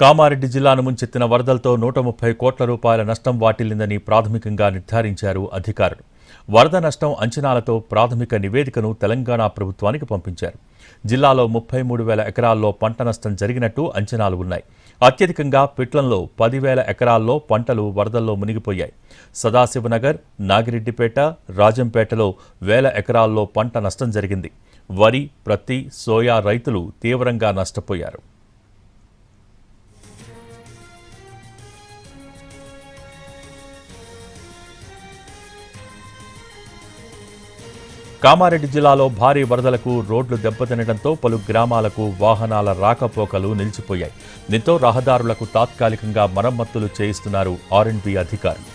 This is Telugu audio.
కామారెడ్డి జిల్లాను ముంచెత్తిన వరదలతో 130 కోట్ల రూపాయల నష్టం వాటిల్లిందని ప్రాథమికంగా నిర్ధారించారు అధికారులు. వరద నష్టం అంచనాలతో ప్రాథమిక నివేదికను తెలంగాణ ప్రభుత్వానికి పంపించారు. జిల్లాలో 33,000 ఎకరాల్లో పంట నష్టం జరిగినట్టు అంచనాలు ఉన్నాయి. అత్యధికంగా పిట్లంలో 10,000 ఎకరాల్లో పంటలు వరదల్లో మునిగిపోయాయి. సదాశివనగర్, నాగిరెడ్డిపేట, రాజంపేటలో 1,000 ఎకరాల్లో పంట నష్టం జరిగింది. వరి, ప్రత్తి, సోయా రైతులు తీవ్రంగా నష్టపోయారు. కామారెడ్డి జిల్లాలో భారీ వరదలకు రోడ్లు దెబ్బతినడంతో పలు గ్రామాలకు వాహనాల రాకపోకలు నిలిచిపోయాయి. దీంతో రహదారులకు తాత్కాలికంగా మరమ్మతులు చేయిస్తున్నారు ఆర్ఎండ్బీ అధికారులు.